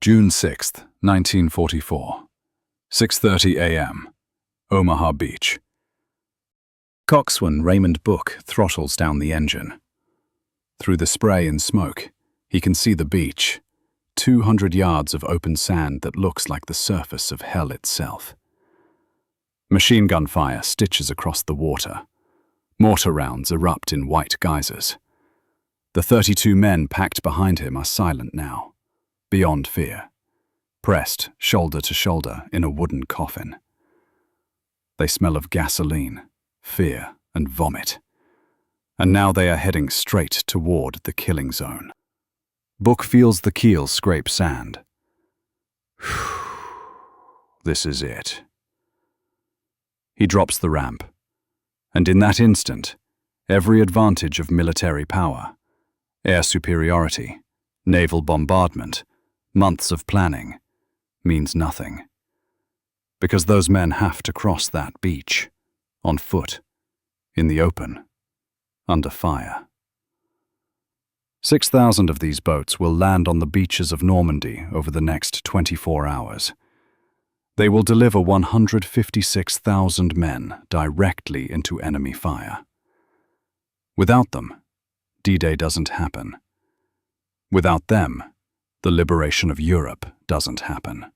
June 6th, 1944, 6:30 a.m., Omaha Beach. Coxswain Raymond Book throttles down the engine. Through the spray and smoke, he can see the beach, 200 yards of open sand that looks like the surface of hell itself. Machine gun fire stitches across the water. Mortar rounds erupt in white geysers. The 32 men packed behind him are silent now, beyond fear, pressed shoulder to shoulder in a wooden coffin. They smell of gasoline, fear, and vomit. And now they are heading straight toward the killing zone. Book feels the keel scrape sand. This is it. He drops the ramp, and in that instant, every advantage of military power, air superiority, naval bombardment, months of planning, means nothing. Because those men have to cross that beach, on foot, in the open, under fire. 6,000 of these boats will land on the beaches of Normandy over the next 24 hours. They will deliver 156,000 men directly into enemy fire. Without them, D-Day doesn't happen. Without them, the liberation of Europe doesn't happen.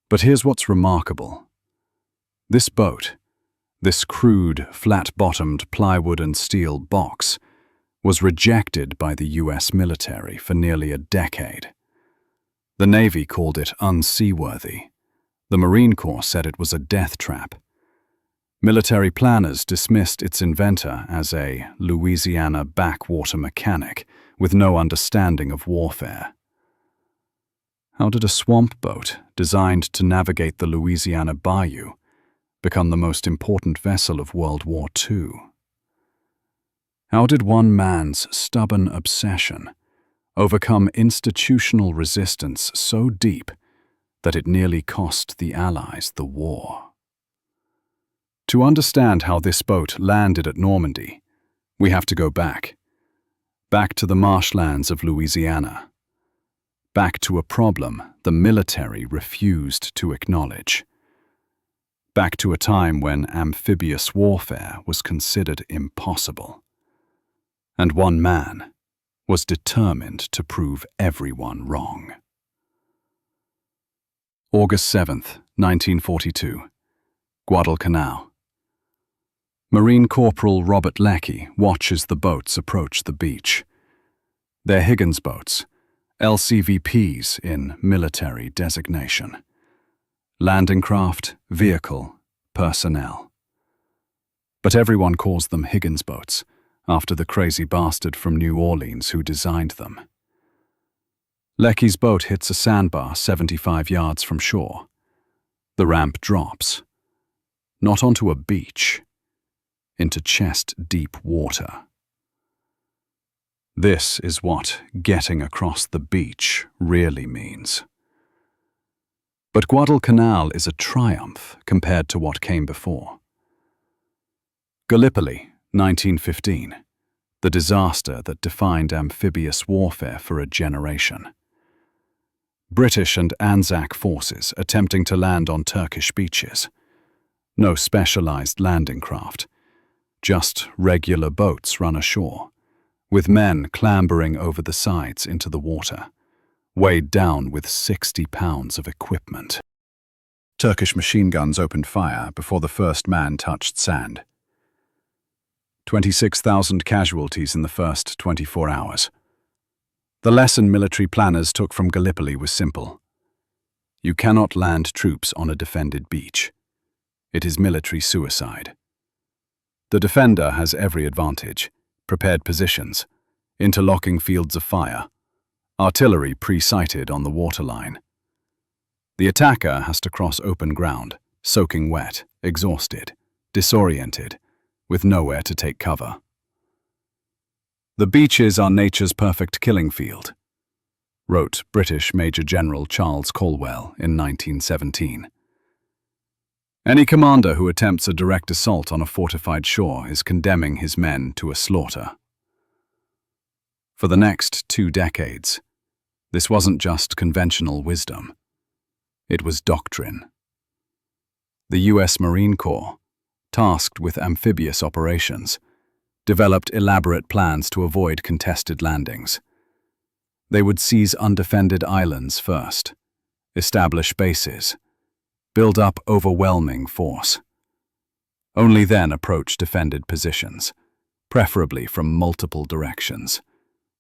But here's what's remarkable. This boat, this crude, flat-bottomed plywood and steel box, was rejected by the US military for nearly a decade. The Navy called it unseaworthy. The Marine Corps said it was a death trap. Military planners dismissed its inventor as a Louisiana backwater mechanic with no understanding of warfare. How did a swamp boat designed to navigate the Louisiana Bayou become the most important vessel of World War II? How did one man's stubborn obsession overcome institutional resistance so deep that it nearly cost the Allies the war? To understand how this boat landed at Normandy, we have to go back to the marshlands of Louisiana, back to a problem the military refused to acknowledge, back to a time when amphibious warfare was considered impossible. And one man was determined to prove everyone wrong. August 7th, 1942, Guadalcanal. Marine Corporal Robert Leckie watches the boats approach the beach. They're Higgins boats, LCVPs in military designation. Landing craft, vehicle, personnel. But everyone calls them Higgins boats, after the crazy bastard from New Orleans who designed them. Leckie's boat hits a sandbar 75 yards from shore. The ramp drops. Not onto a beach, into chest-deep water. This is what getting across the beach really means. But Guadalcanal is a triumph compared to what came before. Gallipoli, 1915, the disaster that defined amphibious warfare for a generation. British and Anzac forces attempting to land on Turkish beaches. No specialized landing craft, just regular boats run ashore, with men clambering over the sides into the water, weighed down with 60 pounds of equipment. Turkish machine guns opened fire before the first man touched sand. 26,000 casualties in the first 24 hours. The lesson military planners took from Gallipoli was simple. You cannot land troops on a defended beach. It is military suicide. The defender has every advantage: prepared positions, interlocking fields of fire, artillery pre-sighted on the waterline. The attacker has to cross open ground, soaking wet, exhausted, disoriented, with nowhere to take cover. The beaches are nature's perfect killing field, wrote British Major General Charles Colwell in 1917. Any commander who attempts a direct assault on a fortified shore is condemning his men to a slaughter. For the next 2 decades, This wasn't just conventional wisdom. It was doctrine. The U.S. Marine Corps, tasked with amphibious operations, developed elaborate plans to avoid contested landings. They would seize undefended islands first, establish bases, build up overwhelming force. Only then approach defended positions, preferably from multiple directions,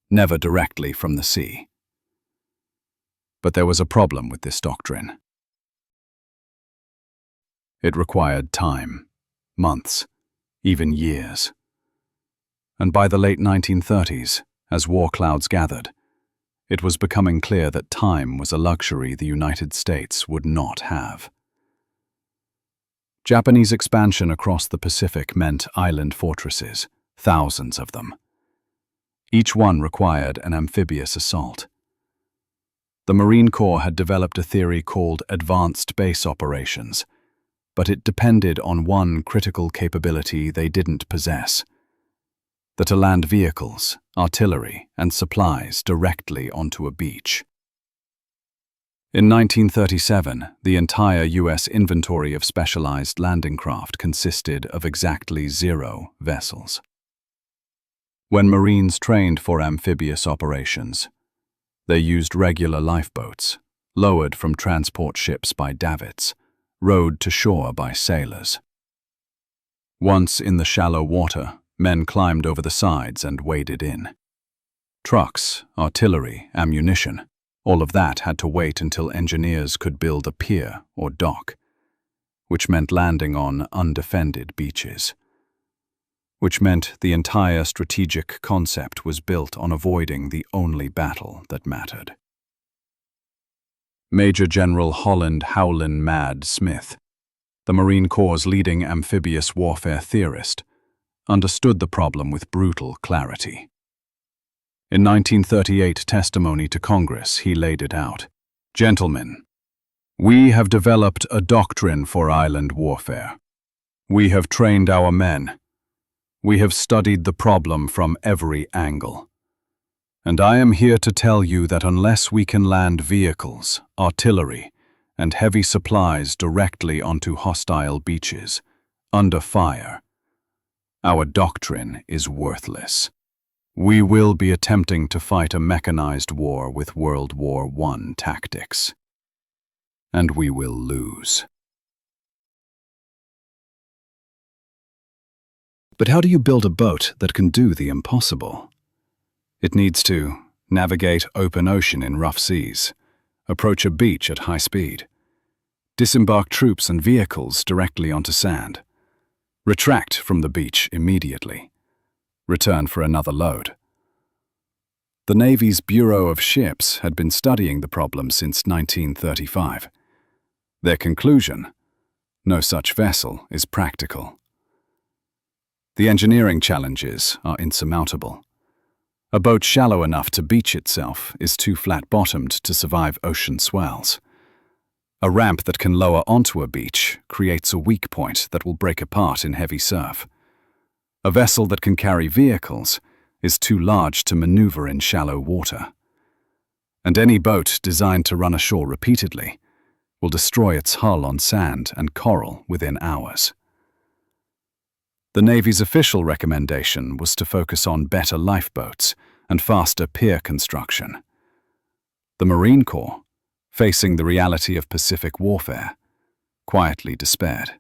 never directly from the sea. But there was a problem with this doctrine. It required time, months, even years. And by the late 1930s, as war clouds gathered, it was becoming clear that time was a luxury the United States would not have. Japanese expansion across the Pacific meant island fortresses, thousands of them. Each one required an amphibious assault. The Marine Corps had developed a theory called advanced base operations, but it depended on one critical capability they didn't possess: to land vehicles, artillery, and supplies directly onto a beach. In 1937, the entire U.S. inventory of specialized landing craft consisted of exactly 0 vessels. When Marines trained for amphibious operations, they used regular lifeboats, lowered from transport ships by davits, rowed to shore by sailors. Once in the shallow water, men climbed over the sides and waded in. Trucks, artillery, ammunition, all of that had to wait until engineers could build a pier or dock, which meant landing on undefended beaches. Which meant the entire strategic concept was built on avoiding the only battle that mattered. Major General Holland Howlin' Mad Smith, the Marine Corps' leading amphibious warfare theorist, understood the problem with brutal clarity. In 1938 testimony to Congress, he laid it out. "Gentlemen, we have developed a doctrine for island warfare. We have trained our men. We have studied the problem from every angle. And I am here to tell you that unless we can land vehicles, artillery, and heavy supplies directly onto hostile beaches, under fire, our doctrine is worthless. We will be attempting to fight a mechanized war with World War I tactics. And we will lose." But how do you build a boat that can do the impossible? It needs to navigate open ocean in rough seas, approach a beach at high speed, disembark troops and vehicles directly onto sand, retract from the beach immediately, return for another load. The Navy's Bureau of Ships had been studying the problem since 1935. Their conclusion: no such vessel is practical. The engineering challenges are insurmountable. A boat shallow enough to beach itself is too flat-bottomed to survive ocean swells. A ramp that can lower onto a beach creates a weak point that will break apart in heavy surf. A vessel that can carry vehicles is too large to maneuver in shallow water. And any boat designed to run ashore repeatedly will destroy its hull on sand and coral within hours. The Navy's official recommendation was to focus on better lifeboats and faster pier construction. The Marine Corps, facing the reality of Pacific warfare, quietly despaired.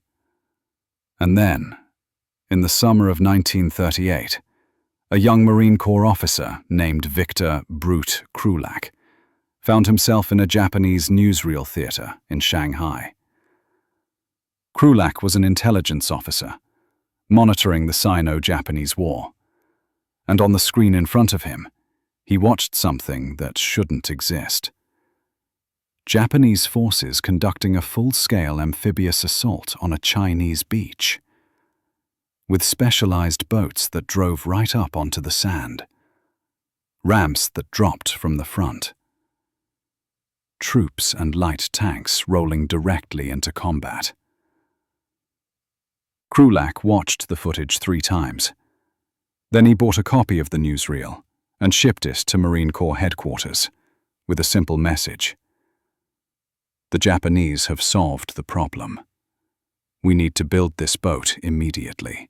And then, in the summer of 1938, a young Marine Corps officer named Victor Brute Krulak found himself in a Japanese newsreel theater in Shanghai. Krulak was an intelligence officer, monitoring the Sino-Japanese War, and on the screen in front of him, he watched something that shouldn't exist. Japanese forces conducting a full-scale amphibious assault on a Chinese beach, with specialized boats that drove right up onto the sand, ramps that dropped from the front, troops and light tanks rolling directly into combat. Krulak watched the footage 3 times. Then he bought a copy of the newsreel and shipped it to Marine Corps headquarters, with a simple message. The Japanese have solved the problem. We need to build this boat immediately.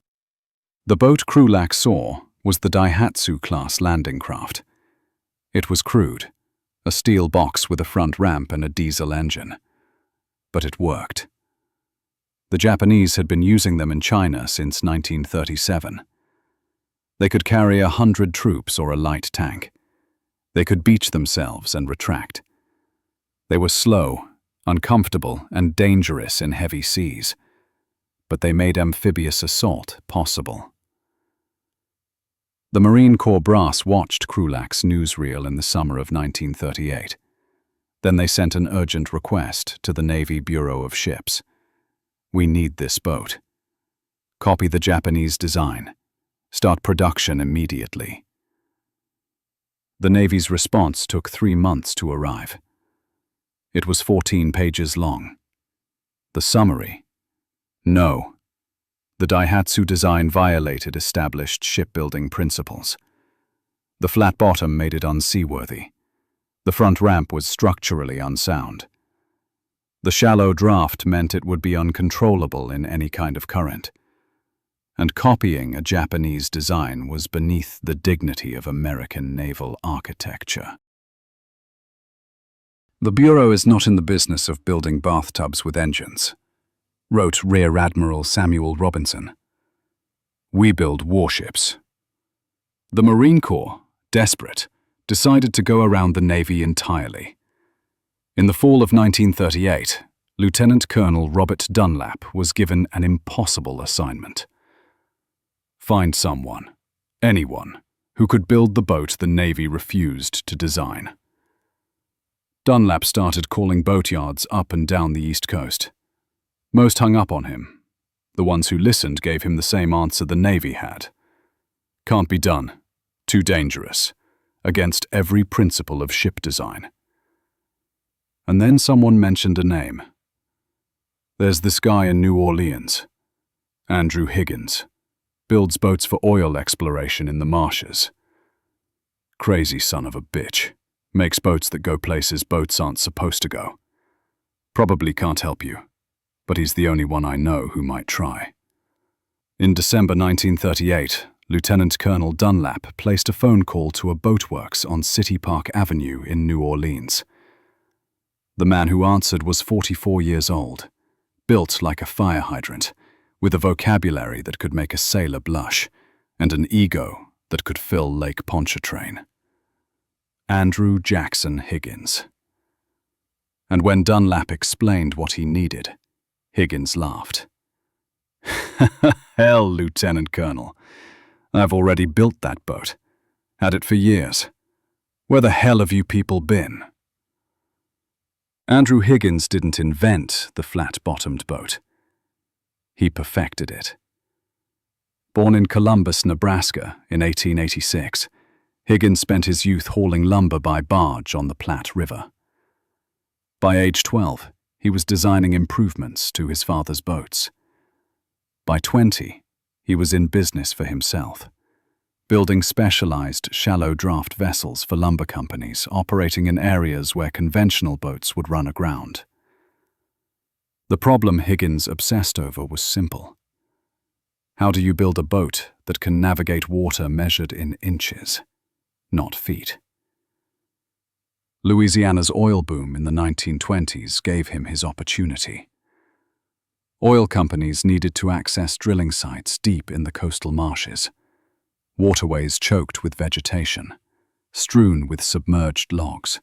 The boat Krulak saw was the Daihatsu-class landing craft. It was crude, a steel box with a front ramp and a diesel engine. But it worked. The Japanese had been using them in China since 1937. They could carry 100 troops or a light tank. They could beach themselves and retract. They were slow, uncomfortable, and dangerous in heavy seas, but they made amphibious assault possible. The Marine Corps brass watched Krulak's newsreel in the summer of 1938. Then they sent an urgent request to the Navy Bureau of Ships. We need this boat. Copy the Japanese design. Start production immediately. The Navy's response took 3 months to arrive. It was 14 pages long. The summary: no. The Daihatsu design violated established shipbuilding principles. The flat bottom made it unseaworthy. The front ramp was structurally unsound. The shallow draft meant it would be uncontrollable in any kind of current. And copying a Japanese design was beneath the dignity of American naval architecture. The Bureau is not in the business of building bathtubs with engines, wrote Rear Admiral Samuel Robinson. We build warships. The Marine Corps, desperate, decided to go around the Navy entirely. In the fall of 1938, Lieutenant Colonel Robert Dunlap was given an impossible assignment. Find someone, anyone, who could build the boat the Navy refused to design. Dunlap started calling boatyards up and down the East Coast. Most hung up on him. The ones who listened gave him the same answer the Navy had. Can't be done. Too dangerous. Against every principle of ship design. And then someone mentioned a name. There's this guy in New Orleans, Andrew Higgins. Builds boats for oil exploration in the marshes. Crazy son of a bitch. Makes boats that go places boats aren't supposed to go. Probably can't help you, but he's the only one I know who might try. In December 1938, Lieutenant Colonel Dunlap placed a phone call to a boatworks on City Park Avenue in New Orleans. The man who answered was 44 years old, built like a fire hydrant, with a vocabulary that could make a sailor blush, and an ego that could fill Lake Pontchartrain. Andrew Jackson Higgins. And when Dunlap explained what he needed, Higgins laughed. Hell, Lieutenant Colonel. I've already built that boat. Had it for years. Where the hell have you people been? Andrew Higgins didn't invent the flat-bottomed boat. He perfected it. Born in Columbus, Nebraska in 1886, Higgins spent his youth hauling lumber by barge on the Platte River. By age 12, he was designing improvements to his father's boats. By 20, he was in business for himself, building specialized shallow draft vessels for lumber companies operating in areas where conventional boats would run aground. The problem Higgins obsessed over was simple. How do you build a boat that can navigate water measured in inches, not feet? Louisiana's oil boom in the 1920s gave him his opportunity. Oil companies needed to access drilling sites deep in the coastal marshes, waterways choked with vegetation, strewn with submerged logs,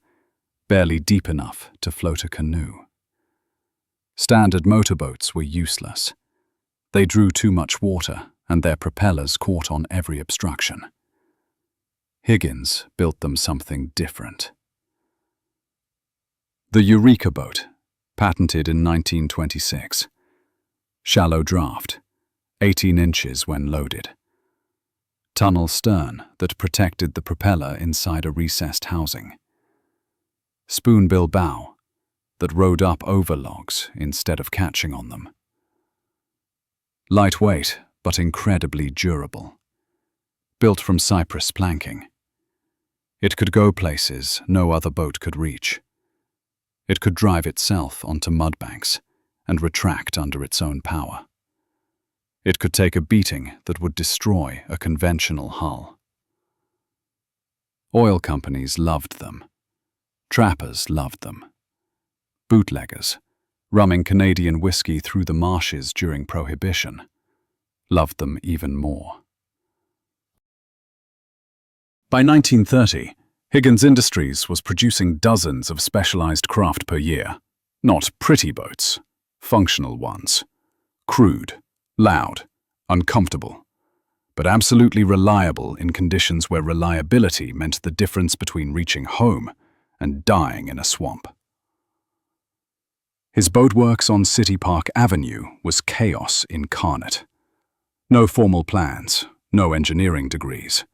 barely deep enough to float a canoe. Standard motorboats were useless. They drew too much water, and their propellers caught on every obstruction. Higgins built them something different. The Eureka boat, patented in 1926. Shallow draft, 18 inches when loaded. Tunnel stern that protected the propeller inside a recessed housing. Spoonbill bow that rode up over logs instead of catching on them. Lightweight but incredibly durable. Built from cypress planking. It could go places no other boat could reach. It could drive itself onto mudbanks and retract under its own power. It could take a beating that would destroy a conventional hull. Oil companies loved them. Trappers loved them. Bootleggers, rumming Canadian whiskey through the marshes during Prohibition, loved them even more. By 1930, Higgins Industries was producing dozens of specialized craft per year. Not pretty boats, functional ones. Crude, loud, uncomfortable, but absolutely reliable in conditions where reliability meant the difference between reaching home and dying in a swamp. His boatworks on City Park Avenue was chaos incarnate. No formal plans, no engineering degrees.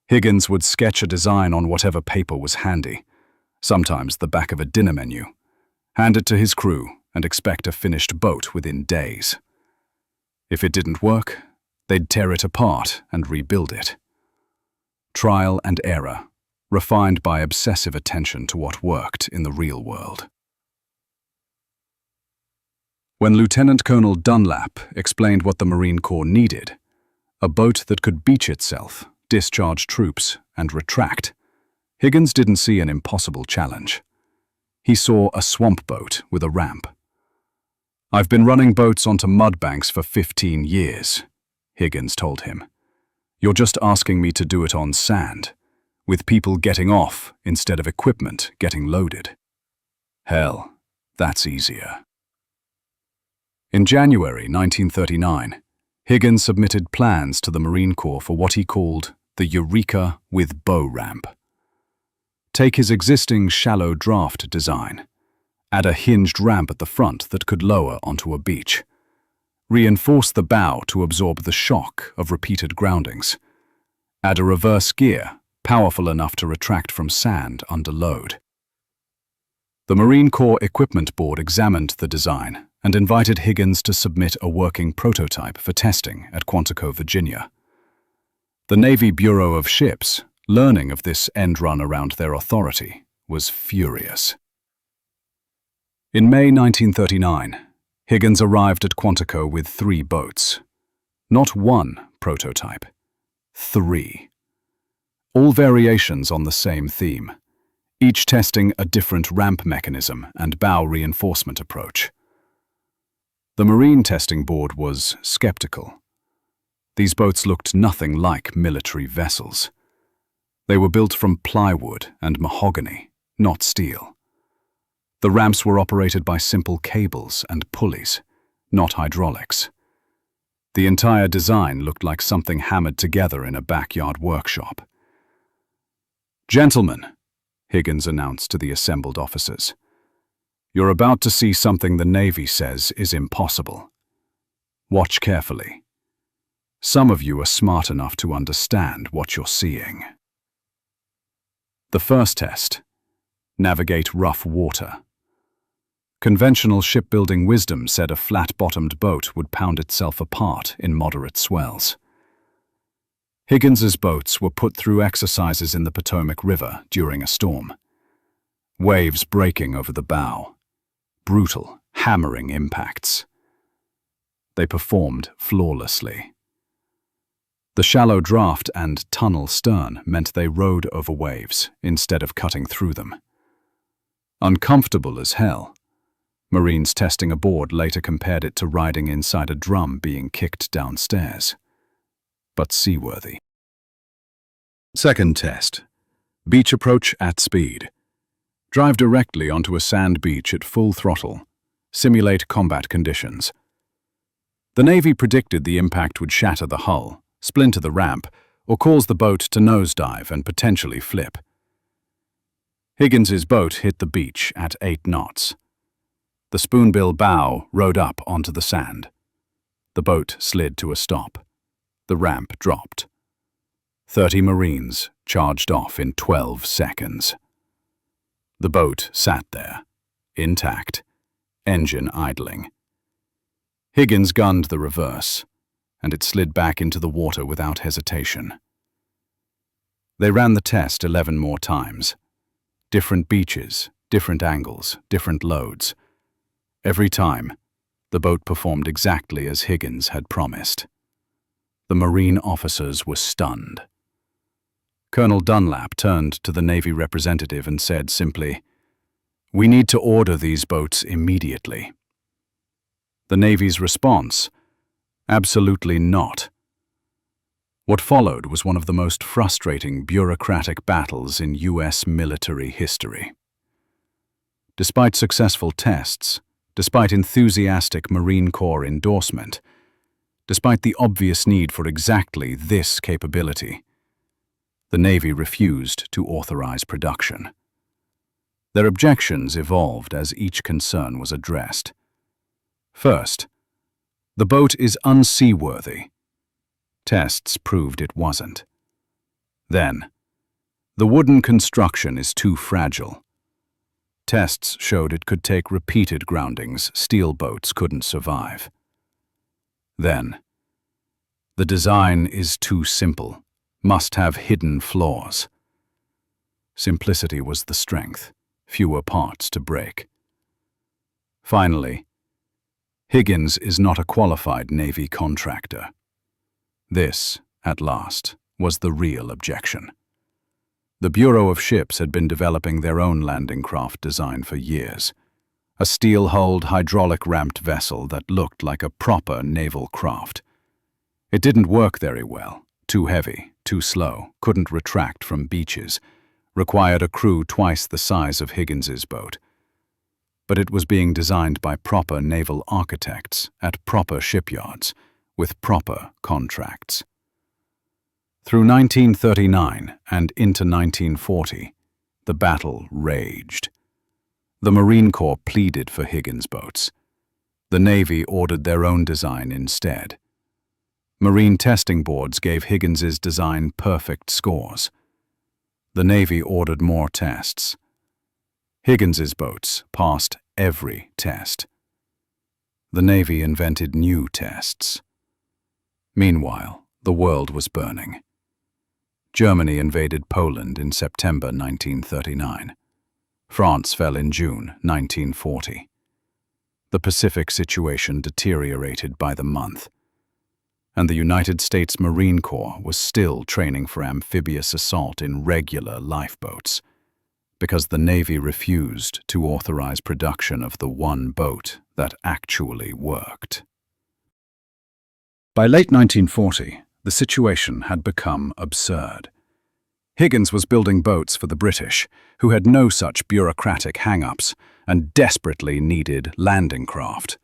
Higgins would sketch a design on whatever paper was handy, sometimes the back of a dinner menu, hand it to his crew, and expect a finished boat within days. If it didn't work, they'd tear it apart and rebuild it. Trial and error, refined by obsessive attention to what worked in the real world. When Lieutenant Colonel Dunlap explained what the Marine Corps needed, a boat that could beach itself, discharge troops, and retract, Higgins didn't see an impossible challenge. He saw a swamp boat with a ramp. "I've been running boats onto mudbanks for 15 years, Higgins told him. "You're just asking me to do it on sand, with people getting off instead of equipment getting loaded. Hell, that's easier." In January 1939, Higgins submitted plans to the Marine Corps for what he called the Eureka with Bow Ramp. Take his existing shallow draft design, add a hinged ramp at the front that could lower onto a beach, reinforce the bow to absorb the shock of repeated groundings, add a reverse gear powerful enough to retract from sand under load. The Marine Corps Equipment Board examined the design and invited Higgins to submit a working prototype for testing at Quantico, Virginia. The Navy Bureau of Ships, learning of this end run around their authority, was furious. In May 1939, Higgins arrived at Quantico with 3 boats. Not one prototype, 3. All variations on the same theme, each testing a different ramp mechanism and bow reinforcement approach. The Marine Testing Board was skeptical. These boats looked nothing like military vessels. They were built from plywood and mahogany, not steel. The ramps were operated by simple cables and pulleys, not hydraulics. The entire design looked like something hammered together in a backyard workshop. "Gentlemen," Higgins announced to the assembled officers, "you're about to see something the Navy says is impossible. Watch carefully. Some of you are smart enough to understand what you're seeing." The first test: navigate rough water. Conventional shipbuilding wisdom said a flat-bottomed boat would pound itself apart in moderate swells. Higgins's boats were put through exercises in the Potomac River during a storm. Waves breaking over the bow. Brutal, hammering impacts. They performed flawlessly. The shallow draft and tunnel stern meant they rode over waves instead of cutting through them. Uncomfortable as hell, Marines testing aboard later compared it to riding inside a drum being kicked downstairs. But seaworthy. Second test: beach approach at speed. Drive directly onto a sand beach at full throttle. Simulate combat conditions. The Navy predicted the impact would shatter the hull, splinter the ramp, or cause the boat to nosedive and potentially flip. Higgins's boat hit the beach at 8 knots. The spoonbill bow rode up onto the sand. The boat slid to a stop. The ramp dropped. 30 Marines charged off in 12 seconds. The boat sat there, intact, engine idling. Higgins gunned the reverse, and it slid back into the water without hesitation. They ran the test 11 more times. Different beaches, different angles, different loads. Every time, the boat performed exactly as Higgins had promised. The Marine officers were stunned. Colonel Dunlap turned to the Navy representative and said simply, "We need to order these boats immediately." The Navy's response, "Absolutely not." What followed was one of the most frustrating bureaucratic battles in U.S. military history. Despite successful tests, despite enthusiastic Marine Corps endorsement, despite the obvious need for exactly this capability, the Navy refused to authorize production. Their objections evolved as each concern was addressed. First, the boat is unseaworthy. Tests proved it wasn't. Then, the wooden construction is too fragile. Tests showed it could take repeated groundings steel boats couldn't survive. Then, the design is too simple, must have hidden flaws. Simplicity was the strength, fewer parts to break. Finally, Higgins is not a qualified Navy contractor. This, at last, was the real objection. The Bureau of Ships had been developing their own landing craft design for years. A steel-hulled, hydraulic-ramped vessel that looked like a proper naval craft. It didn't work very well. Too heavy, too slow, couldn't retract from beaches, required a crew twice the size of Higgins's boat. But it was being designed by proper naval architects at proper shipyards, with proper contracts. Through 1939 and into 1940, the battle raged. The Marine Corps pleaded for Higgins boats. The Navy ordered their own design instead. Marine testing boards gave Higgins's design perfect scores. The Navy ordered more tests. Higgins's boats passed every test. The Navy invented new tests. Meanwhile, the world was burning. Germany invaded Poland in September 1939. France fell in June 1940. The Pacific situation deteriorated by the month, and the United States Marine Corps was still training for amphibious assault in regular lifeboats, because the Navy refused to authorize production of the one boat that actually worked. By late 1940, the situation had become absurd. Higgins was building boats for the British, who had no such bureaucratic hang-ups and desperately needed landing craft.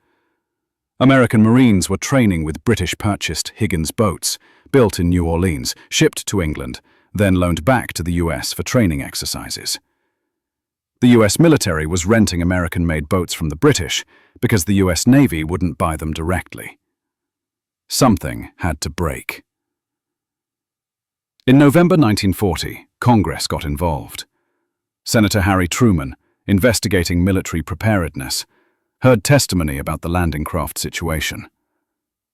American Marines were training with British-purchased Higgins boats, built in New Orleans, shipped to England, then loaned back to the US for training exercises. The US military was renting American-made boats from the British because the US Navy wouldn't buy them directly. Something had to break. In November 1940, Congress got involved. Senator Harry Truman, investigating military preparedness, heard testimony about the landing craft situation.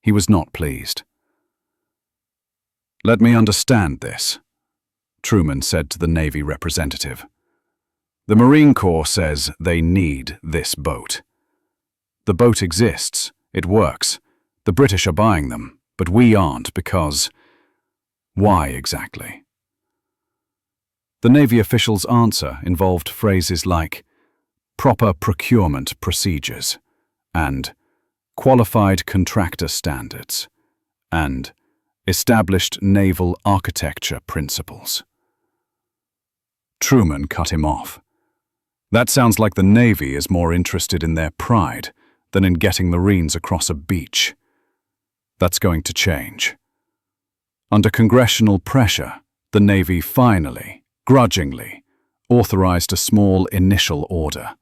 He was not pleased. "Let me understand this," Truman said to the Navy representative. "The Marine Corps says they need this boat. The boat exists, it works. The British are buying them, but we aren't because... Why exactly?" The Navy official's answer involved phrases like proper procurement procedures and qualified contractor standards and established naval architecture principles. Truman cut him off. "That sounds like the Navy is more interested in their pride than in getting Marines across a beach. That's going to change." Under congressional pressure, the Navy finally, grudgingly, authorized a small initial order.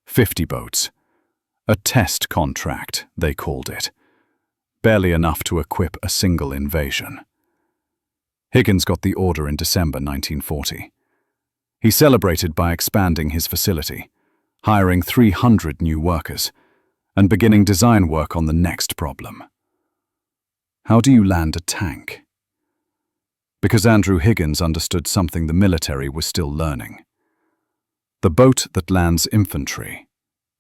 50 boats. A test contract, they called it. Barely enough to equip a single invasion. Higgins got the order in December 1940. He celebrated by expanding his facility, hiring 300 new workers, and beginning design work on the next problem. How do you land a tank? Because Andrew Higgins understood something the military was still learning. The boat that lands infantry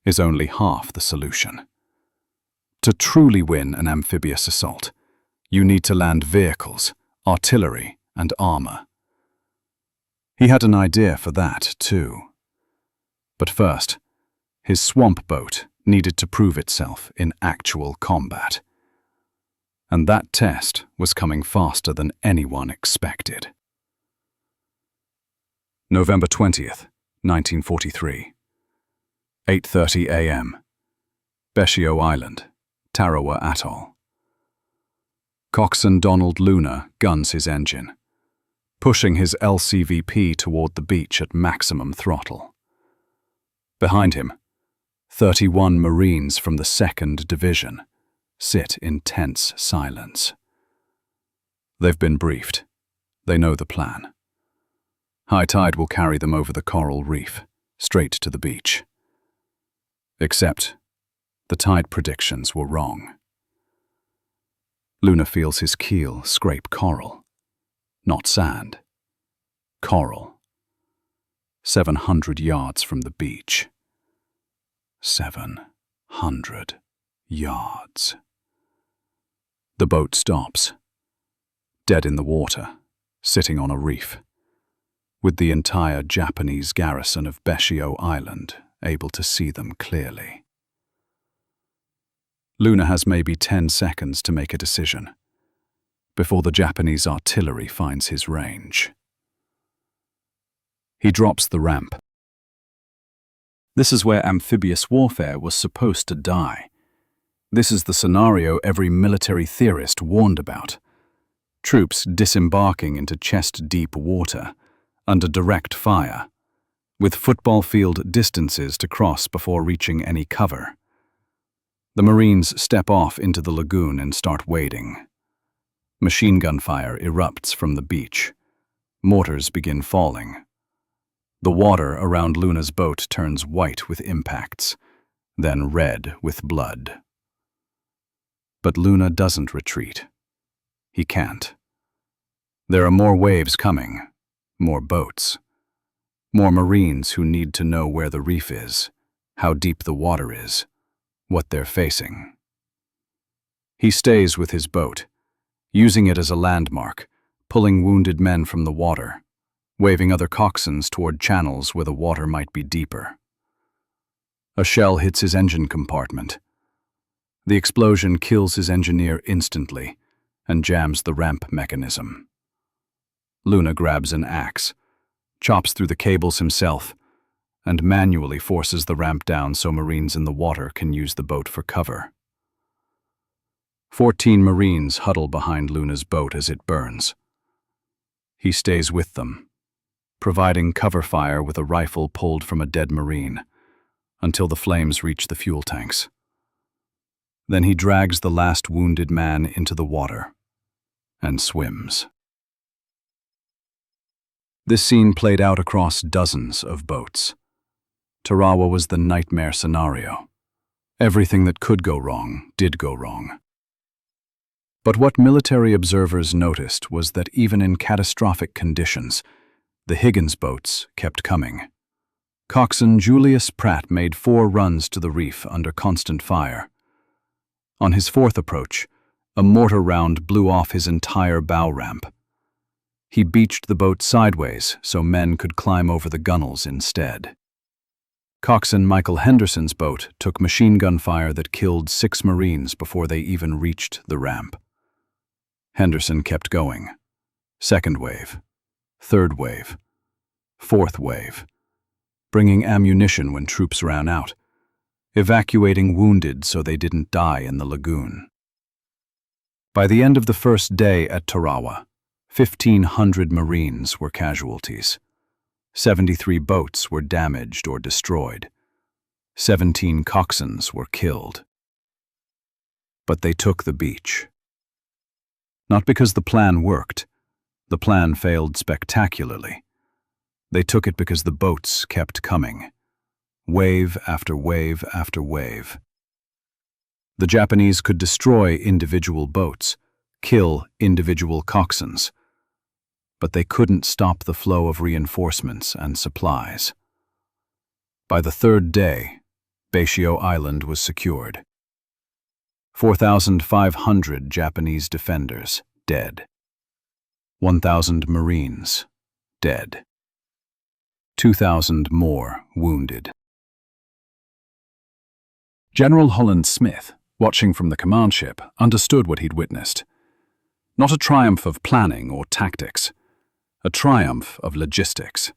is only half the solution. To truly win an amphibious assault, you need to land vehicles, artillery, and armor. He had an idea for that, too. But first, his swamp boat needed to prove itself in actual combat. And that test was coming faster than anyone expected. November 20th, 1943. 8:30 a.m. Beshio Island, Tarawa Atoll. Coxswain Donald Luna guns his engine, pushing his LCVP toward the beach at maximum throttle. Behind him, 31 Marines from the 2nd Division sit in tense silence. They've been briefed. They know the plan. High tide will carry them over the coral reef, straight to the beach. Except, the tide predictions were wrong. Luna feels his keel scrape coral. Not sand. Coral. 700 yards from the beach. 700 yards. The boat stops, dead in the water, sitting on a reef, with the entire Japanese garrison of Beshio Island able to see them clearly. Luna has maybe 10 seconds to make a decision before the Japanese artillery finds his range. He drops the ramp. This is where amphibious warfare was supposed to die. This is the scenario every military theorist warned about. Troops disembarking into chest-deep water, under direct fire, with football field distances to cross before reaching any cover. The Marines step off into the lagoon and start wading. Machine gun fire erupts from the beach. Mortars begin falling. The water around Luna's boat turns white with impacts, then red with blood. But Luna doesn't retreat. He can't. There are more waves coming, more boats, more Marines who need to know where the reef is, how deep the water is, what they're facing. He stays with his boat, using it as a landmark, pulling wounded men from the water, waving other coxswains toward channels where the water might be deeper. A shell hits his engine compartment. The explosion kills his engineer instantly and jams the ramp mechanism. Luna grabs an axe, chops through the cables himself, and manually forces the ramp down so Marines in the water can use the boat for cover. 14 Marines huddle behind Luna's boat as it burns. He stays with them, providing cover fire with a rifle pulled from a dead Marine, until the flames reach the fuel tanks. Then he drags the last wounded man into the water and swims. This scene played out across dozens of boats. Tarawa was the nightmare scenario. Everything that could go wrong did go wrong. But what military observers noticed was that even in catastrophic conditions, the Higgins boats kept coming. Coxswain Julius Pratt made 4 runs to the reef under constant fire. On his 4th approach, a mortar round blew off his entire bow ramp. He beached the boat sideways so men could climb over the gunnels instead. Coxswain Michael Henderson's boat took machine gun fire that killed 6 Marines before they even reached the ramp. Henderson kept going. 2nd wave, 3rd wave, 4th wave, bringing ammunition when troops ran out, evacuating wounded so they didn't die in the lagoon. By the end of the first day at Tarawa, 1,500 Marines were casualties. 73 boats were damaged or destroyed. 17 coxswains were killed. But they took the beach. Not because the plan worked. The plan failed spectacularly. They took it because the boats kept coming. Wave after wave after wave. The Japanese could destroy individual boats, kill individual coxswains. but they couldn't stop the flow of reinforcements and supplies. By the third day, Baishio Island was secured. 4,500 Japanese defenders dead. 1,000 Marines dead. 2,000 more wounded. General Holland Smith, watching from the command ship, understood what he'd witnessed. Not a triumph of planning or tactics, a triumph of logistics.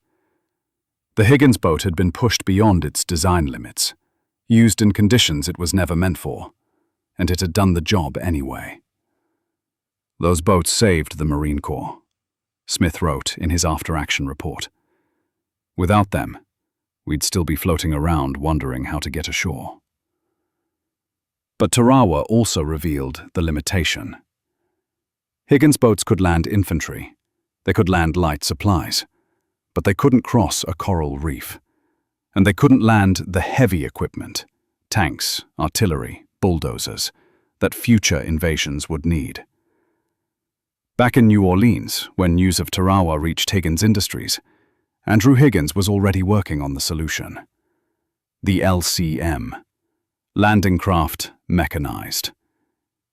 The Higgins boat had been pushed beyond its design limits, used in conditions it was never meant for, and it had done the job anyway. Those boats saved the Marine Corps, Smith wrote in his after-action report. Without them, we'd still be floating around wondering how to get ashore. But Tarawa also revealed the limitation. Higgins boats could land infantry, they could land light supplies, but they couldn't cross a coral reef. And they couldn't land the heavy equipment, tanks, artillery, bulldozers, that future invasions would need. Back in New Orleans, when news of Tarawa reached Higgins Industries, Andrew Higgins was already working on the solution. The LCM, landing craft mechanized,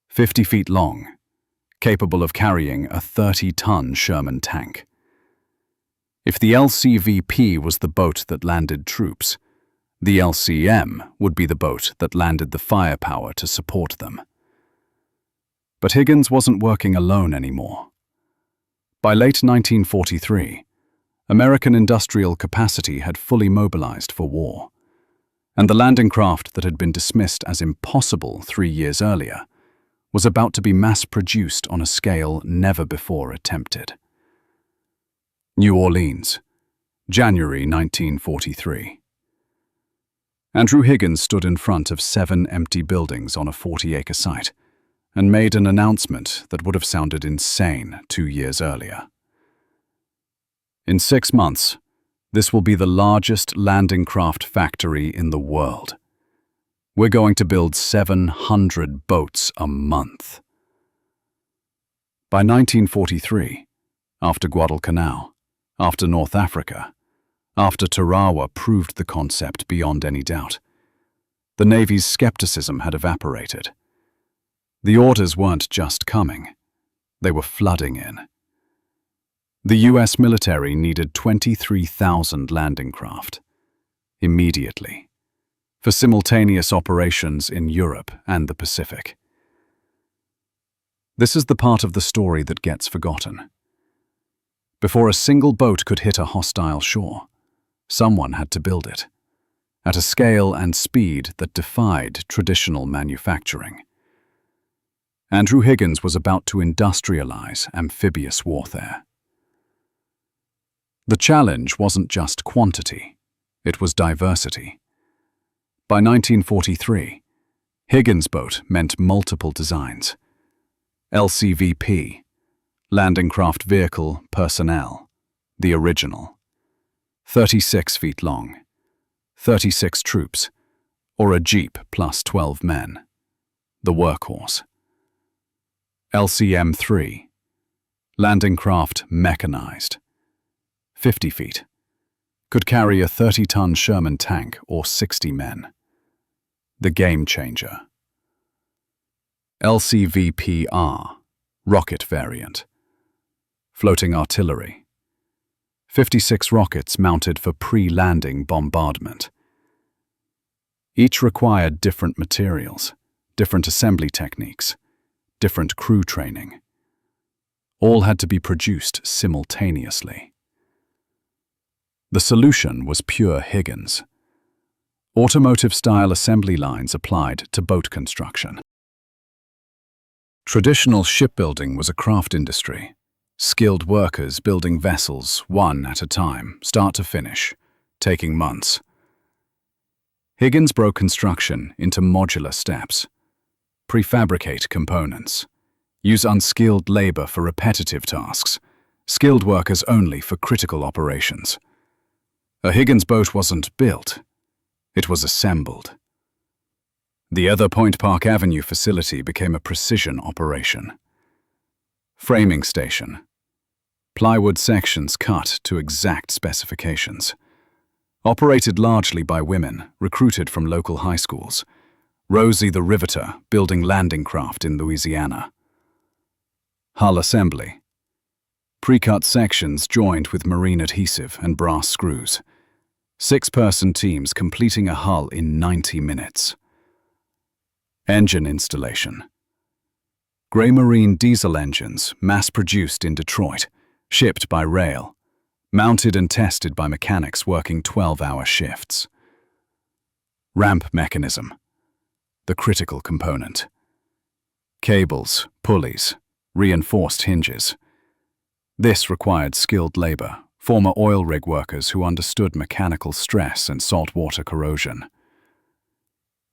50 feet long, capable of carrying a 30-ton Sherman tank. If the LCVP was the boat that landed troops, the LCM would be the boat that landed the firepower to support them. But Higgins wasn't working alone anymore. By late 1943, American industrial capacity had fully mobilized for war, and the landing craft that had been dismissed as impossible 3 years earlier was about to be mass-produced on a scale never before attempted. New Orleans, January 1943. Andrew Higgins stood in front of 7 empty buildings on a 40-acre site and made an announcement that would have sounded insane 2 years earlier. In 6 months, this will be the largest landing craft factory in the world. We're going to build 700 boats a month. By 1943, after Guadalcanal, after North Africa, after Tarawa proved the concept beyond any doubt, the Navy's skepticism had evaporated. The orders weren't just coming, they were flooding in. The US military needed 23,000 landing craft, immediately, for simultaneous operations in Europe and the Pacific. This is the part of the story that gets forgotten. Before a single boat could hit a hostile shore, someone had to build it, at a scale and speed that defied traditional manufacturing. Andrew Higgins was about to industrialize amphibious warfare. The challenge wasn't just quantity, it was diversity. By 1943, Higgins Boat meant multiple designs. LCVP, Landing Craft Vehicle Personnel, the original. 36 feet long, 36 troops, or a jeep plus 12 men, the workhorse. LCM-3, Landing Craft Mechanized, 50 feet, could carry a 30-ton Sherman tank or 60 men. The game changer. LCVPR, rocket variant. Floating artillery. 56 rockets mounted for pre-landing bombardment. Each required different materials, different assembly techniques, different crew training. All had to be produced simultaneously. The solution was pure Higgins. Automotive-style assembly lines applied to boat construction. Traditional shipbuilding was a craft industry. Skilled workers building vessels one at a time, start to finish, taking months. Higgins broke construction into modular steps. Prefabricate components. Use unskilled labor for repetitive tasks. Skilled workers only for critical operations. A Higgins boat wasn't built. It was assembled. The other Point Park Avenue facility became a precision operation. Framing station. Plywood sections cut to exact specifications. Operated largely by women, recruited from local high schools. Rosie the Riveter, building landing craft in Louisiana. Hull assembly. Pre-cut sections joined with marine adhesive and brass screws. 6-person teams completing a hull in 90 minutes. Engine installation. Grey Marine diesel engines, mass-produced in Detroit, shipped by rail, mounted and tested by mechanics working 12-hour shifts. Ramp mechanism, the critical component. Cables, pulleys, reinforced hinges. This required skilled labor, former oil rig workers who understood mechanical stress and saltwater corrosion.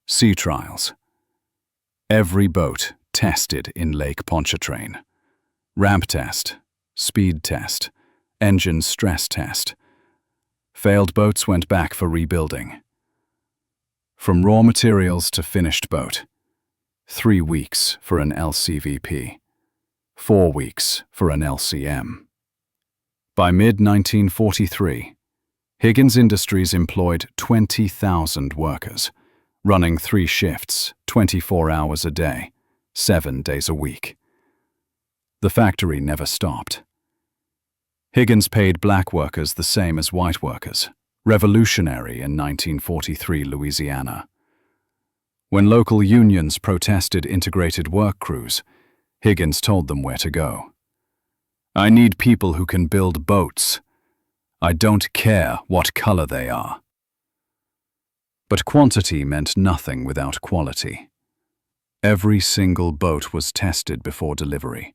Sea trials. Every boat tested in Lake Pontchartrain. Ramp test, speed test, engine stress test. Failed boats went back for rebuilding. From raw materials to finished boat. 3 weeks for an LCVP. 4 weeks for an LCM. By mid-1943, Higgins Industries employed 20,000 workers, running 3 shifts, 24 hours a day, 7 days a week. The factory never stopped. Higgins paid black workers the same as white workers, revolutionary in 1943 Louisiana. When local unions protested integrated work crews, Higgins told them where to go. "I need people who can build boats. I don't care what color they are." But quantity meant nothing without quality. Every single boat was tested before delivery.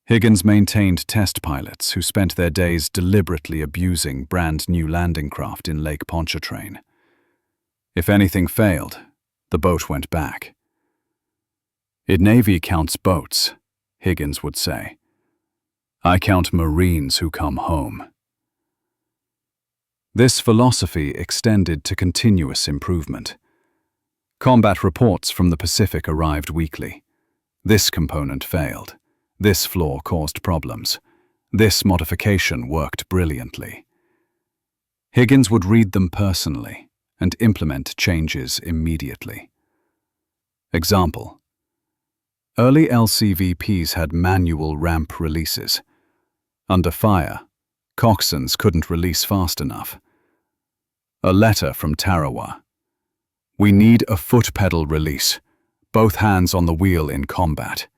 Higgins maintained test pilots who spent their days deliberately abusing brand-new landing craft in Lake Pontchartrain. If anything failed, the boat went back. "It Navy counts boats," Higgins would say. "I count Marines who come home." This philosophy extended to continuous improvement. Combat reports from the Pacific arrived weekly. This component failed. This flaw caused problems. This modification worked brilliantly. Higgins would read them personally and implement changes immediately. Example: early LCVPs had manual ramp releases. Under fire, coxswains couldn't release fast enough. A letter from Tarawa: "We need a foot pedal release, both hands on the wheel in combat."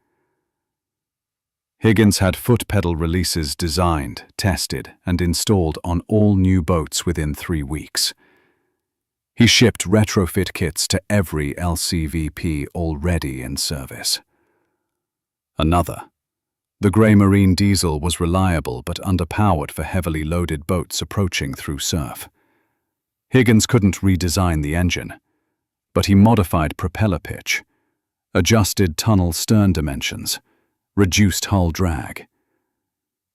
Higgins had foot pedal releases designed, tested, and installed on all new boats within 3 weeks. He shipped retrofit kits to every LCVP already in service. Another: the Grey Marine diesel was reliable but underpowered for heavily loaded boats approaching through surf. Higgins couldn't redesign the engine, but he modified propeller pitch, adjusted tunnel stern dimensions, reduced hull drag.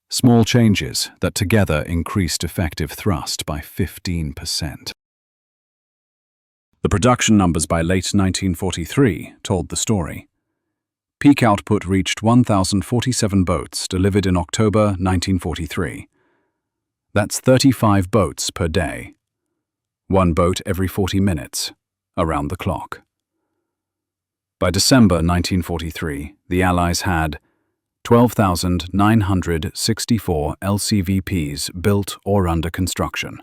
Small changes that together increased effective thrust by 15%. The production numbers by late 1943 told the story. Peak output reached 1,047 boats delivered in October 1943. That's 35 boats per day. 1 boat every 40 minutes, around the clock. By December 1943, the Allies had 12,964 LCVPs built or under construction,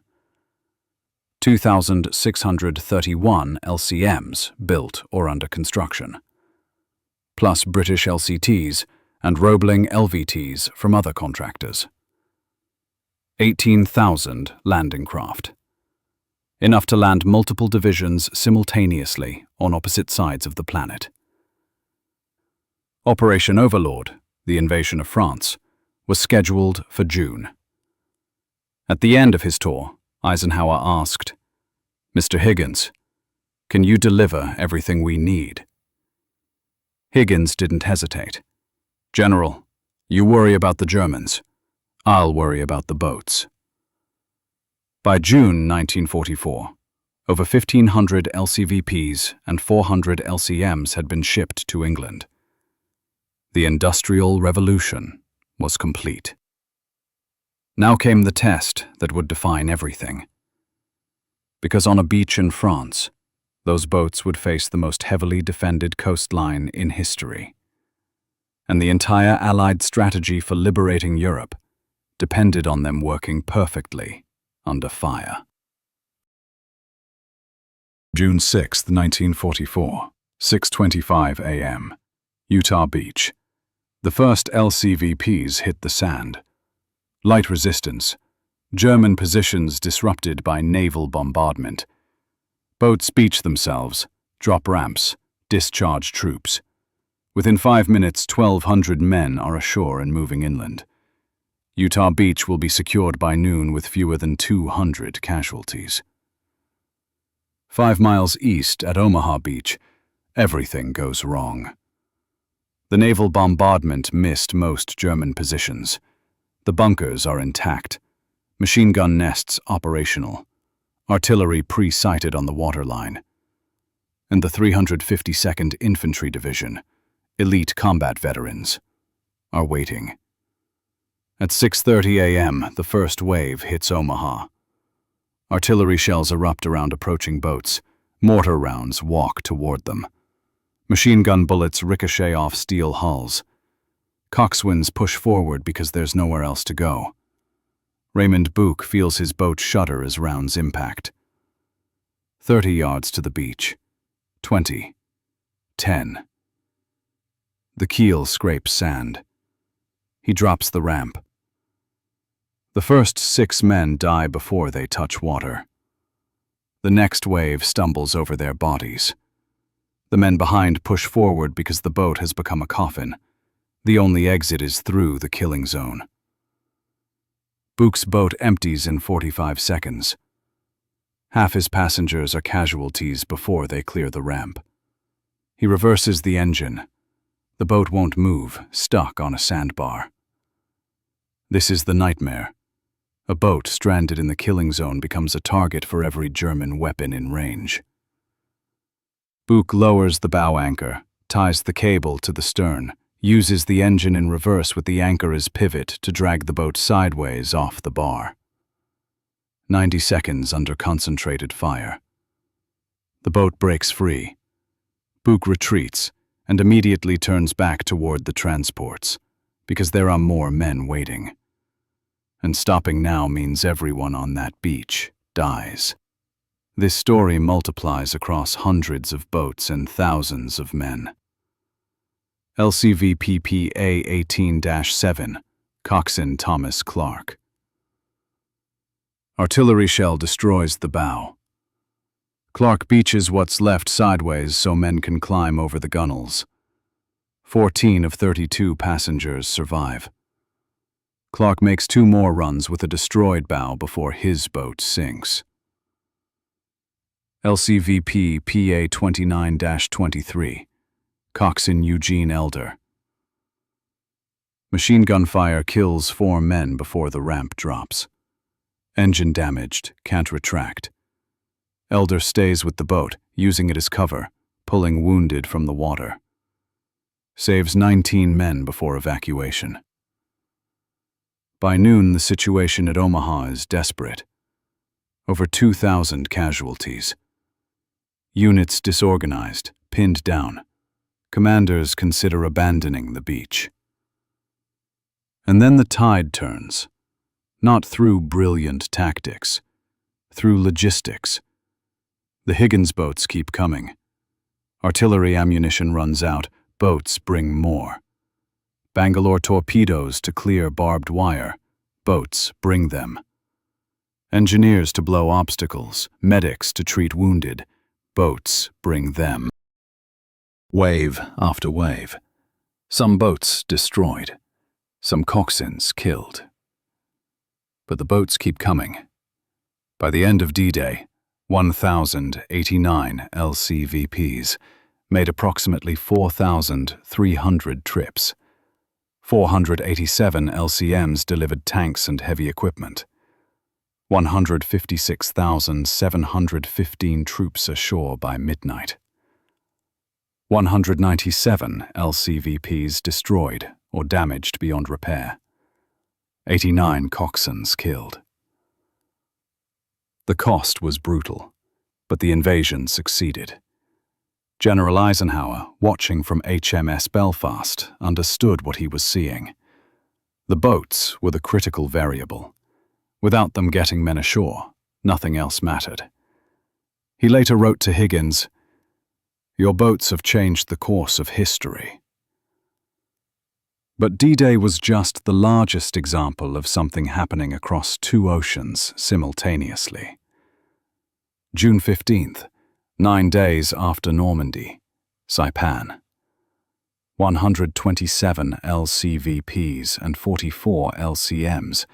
2,631 LCMs built or under construction, plus British LCTs and Roebling LVTs from other contractors. 18,000 landing craft. Enough to land multiple divisions simultaneously on opposite sides of the planet. Operation Overlord, the invasion of France, was scheduled for June. At the end of his tour, Eisenhower asked, "Mr. Higgins, can you deliver everything we need?" Higgins didn't hesitate. "General, you worry about the Germans. I'll worry about the boats." By June 1944, over 1,500 LCVPs and 400 LCMs had been shipped to England. The Industrial Revolution was complete. Now came the test that would define everything. Because on a beach in France, those boats would face the most heavily defended coastline in history. And the entire Allied strategy for liberating Europe depended on them working perfectly under fire. June 6, 1944, 6:25 a.m., Utah Beach. The first LCVPs hit the sand. Light resistance. German positions disrupted by naval bombardment. Boats beach themselves, drop ramps, discharge troops. Within 5 minutes, 1,200 men are ashore and moving inland. Utah Beach will be secured by noon with fewer than 200 casualties. 5 miles east at Omaha Beach, everything goes wrong. The naval bombardment missed most German positions. The bunkers are intact. Machine gun nests operational. Artillery pre-sighted on the waterline. And the 352nd Infantry Division, elite combat veterans, are waiting. At 6:30 a.m., the first wave hits Omaha. Artillery shells erupt around approaching boats. Mortar rounds walk toward them. Machine gun bullets ricochet off steel hulls. Coxswains push forward because there's nowhere else to go. Raymond Buch feels his boat shudder as rounds impact. 30 yards to the beach. 20. 10. The keel scrapes sand. He drops the ramp. The first 6 men die before they touch water. The next wave stumbles over their bodies. The men behind push forward because the boat has become a coffin. The only exit is through the killing zone. Buch's boat empties in 45 seconds. Half his passengers are casualties before they clear the ramp. He reverses the engine. The boat won't move, stuck on a sandbar. This is the nightmare. A boat stranded in the killing zone becomes a target for every German weapon in range. Buch lowers the bow anchor, ties the cable to the stern, uses the engine in reverse with the anchor as pivot to drag the boat sideways off the bar. 90 seconds under concentrated fire. The boat breaks free. Buch retreats and immediately turns back toward the transports, because there are more men waiting. And stopping now means everyone on that beach dies. This story multiplies across hundreds of boats and thousands of men. LCVPPA 18-7, Coxswain Thomas Clark. Artillery shell destroys the bow. Clark beaches what's left sideways so men can climb over the gunwales. 14 of 32 passengers survive. Clark makes 2 more runs with a destroyed bow before his boat sinks. LCVP PA 29-23, Coxswain Eugene Elder. Machine gun fire kills 4 men before the ramp drops. Engine damaged, can't retract. Elder stays with the boat, using it as cover, pulling wounded from the water. Saves 19 men before evacuation. By noon, the situation at Omaha is desperate. Over 2,000 casualties. Units disorganized, pinned down. Commanders consider abandoning the beach. And then the tide turns. Not through brilliant tactics, through logistics. The Higgins boats keep coming. Artillery ammunition runs out, boats bring more. Bangalore torpedoes to clear barbed wire, boats bring them. Engineers to blow obstacles, medics to treat wounded, boats bring them. Wave after wave. Some boats destroyed, some coxswains killed. But the boats keep coming. By the end of D-Day, 1,089 LCVPs made approximately 4,300 trips. 487 LCMs delivered tanks and heavy equipment. 156,715 troops ashore by midnight. 197 LCVPs destroyed or damaged beyond repair. 89 coxswains killed. The cost was brutal, but the invasion succeeded. General Eisenhower, watching from HMS Belfast, understood what he was seeing. The boats were the critical variable. Without them getting men ashore, nothing else mattered. He later wrote to Higgins, "Your boats have changed the course of history." But D-Day was just the largest example of something happening across two oceans simultaneously. June 15th, 9 days after Normandy, Saipan. 127 LCVPs and 44 LCMs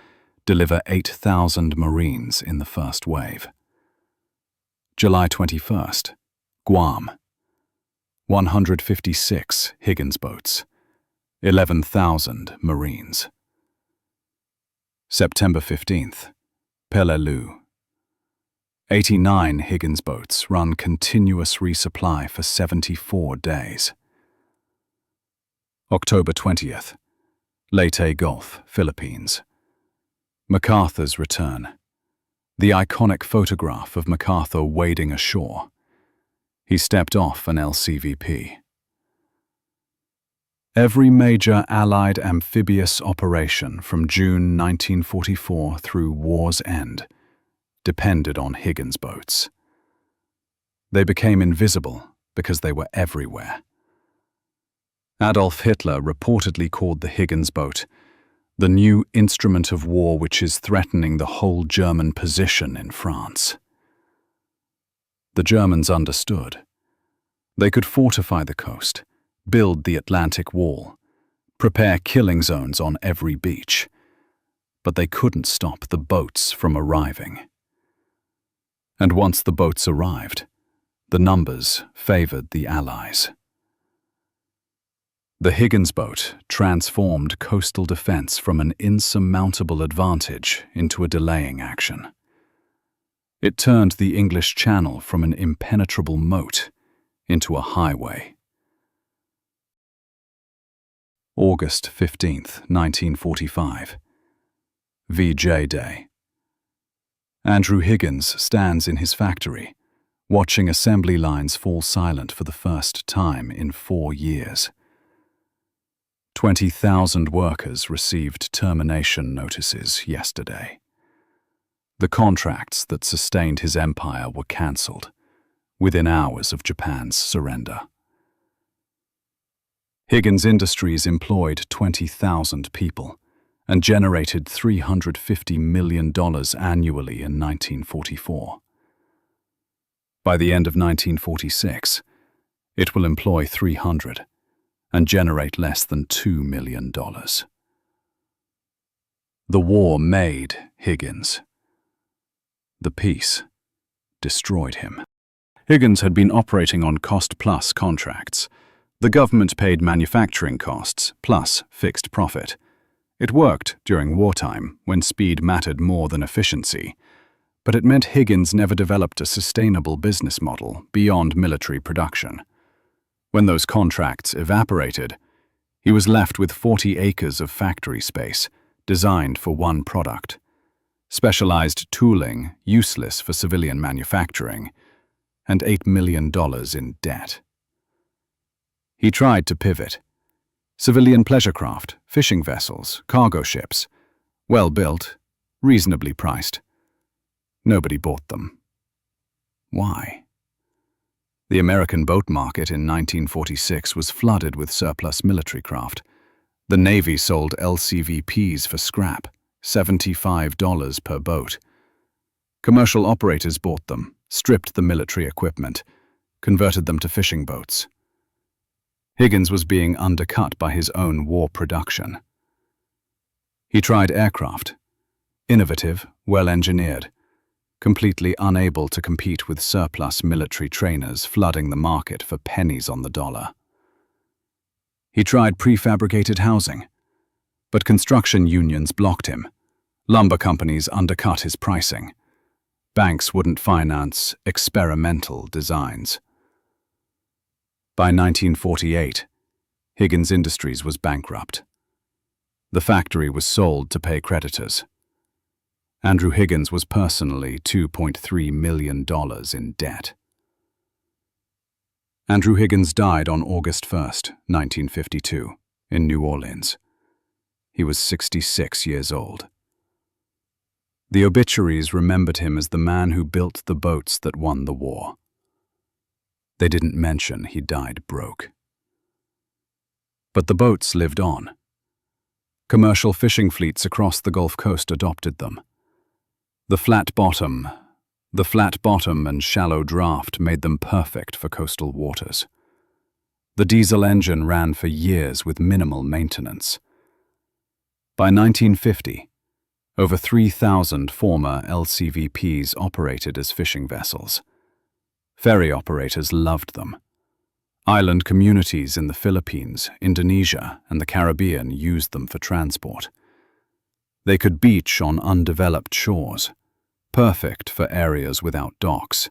deliver 8,000 Marines in the first wave. July 21st, Guam. 156 Higgins boats, 11,000 Marines. September 15th, Peleliu. 89 Higgins boats run continuous resupply for 74 days. October 20th, Leyte Gulf, Philippines. MacArthur's return. The iconic photograph of MacArthur wading ashore. He stepped off an LCVP. Every major Allied amphibious operation from June 1944 through war's end depended on Higgins boats. They became invisible because they were everywhere. Adolf Hitler reportedly called the Higgins boat the new instrument of war which is threatening the whole German position in France. The Germans understood. They could fortify the coast, build the Atlantic Wall, prepare killing zones on every beach, but they couldn't stop the boats from arriving. And once the boats arrived, the numbers favored the Allies. The Higgins boat transformed coastal defense from an insurmountable advantage into a delaying action. It turned the English Channel from an impenetrable moat into a highway. August 15th, 1945. VJ Day. Andrew Higgins stands in his factory, watching assembly lines fall silent for the first time in 4 years. 20,000 workers received termination notices yesterday. The contracts that sustained his empire were cancelled within hours of Japan's surrender. Higgins Industries employed 20,000 people and generated $350 million annually in 1944. By the end of 1946, it will employ 300 and generate less than $2 million. The war made Higgins. The peace destroyed him. Higgins had been operating on cost-plus contracts. The government paid manufacturing costs plus fixed profit. It worked during wartime when speed mattered more than efficiency, but it meant Higgins never developed a sustainable business model beyond military production. When those contracts evaporated, he was left with 40 acres of factory space designed for one product, specialized tooling useless for civilian manufacturing, and $8 million in debt. He tried to pivot. Civilian pleasure craft, fishing vessels, cargo ships, well built, reasonably priced. Nobody bought them. Why? The American boat market in 1946 was flooded with surplus military craft. The Navy sold LCVPs for scrap, $75 per boat. Commercial operators bought them, stripped the military equipment, converted them to fishing boats. Higgins was being undercut by his own war production. He tried aircraft, innovative, well-engineered, completely unable to compete with surplus military trainers flooding the market for pennies on the dollar. He tried prefabricated housing, but construction unions blocked him. Lumber companies undercut his pricing. Banks wouldn't finance experimental designs. By 1948, Higgins Industries was bankrupt. The factory was sold to pay creditors. Andrew Higgins was personally $2.3 million in debt. Andrew Higgins died on August 1, 1952, in New Orleans. He was 66 years old. The obituaries remembered him as the man who built the boats that won the war. They didn't mention he died broke. But the boats lived on. Commercial fishing fleets across the Gulf Coast adopted them. The flat bottom and shallow draft made them perfect for coastal waters. The diesel engine ran for years with minimal maintenance. By 1950, over 3,000 former LCVPs operated as fishing vessels. Ferry operators loved them. Island communities in the Philippines, Indonesia, and the Caribbean used them for transport. They could beach on undeveloped shores, perfect for areas without docks.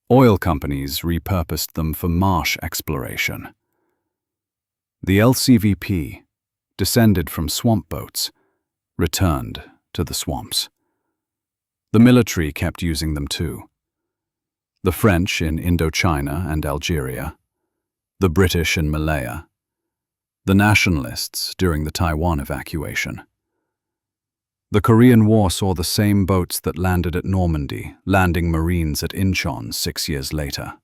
Oil companies repurposed them for marsh exploration. The LCVP, descended from swamp boats, returned to the swamps. The military kept using them too. The French in Indochina and Algeria, the British in Malaya, the nationalists during the Taiwan evacuation. The Korean War saw the same boats that landed at Normandy, landing Marines at Incheon 6 years later.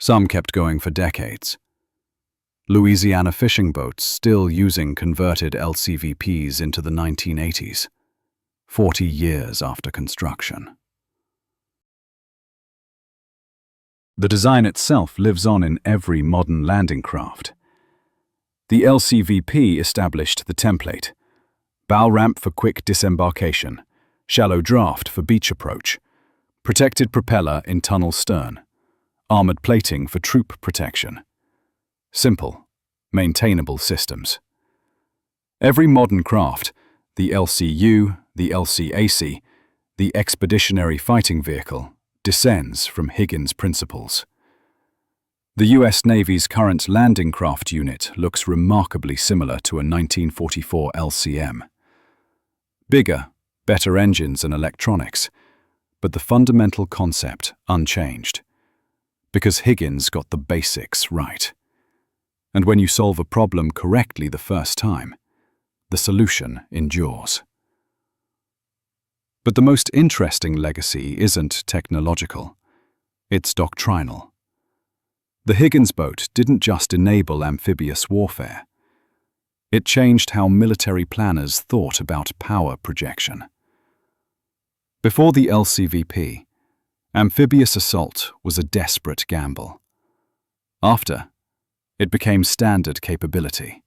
Some kept going for decades. Louisiana fishing boats still using converted LCVPs into the 1980s, 40 years after construction. The design itself lives on in every modern landing craft. The LCVP established the template: bow ramp for quick disembarkation, shallow draft for beach approach, protected propeller in tunnel stern, armored plating for troop protection. Simple, maintainable systems. Every modern craft, the LCU, the LCAC, the Expeditionary Fighting Vehicle, descends from Higgins principles. The U.S. Navy's current landing craft unit looks remarkably similar to a 1944 LCM. Bigger, better engines and electronics, but the fundamental concept unchanged. Because Higgins got the basics right. And when you solve a problem correctly the first time, the solution endures. But the most interesting legacy isn't technological, it's doctrinal. The Higgins Boat didn't just enable amphibious warfare. It changed how military planners thought about power projection. Before the LCVP, amphibious assault was a desperate gamble. After, it became standard capability.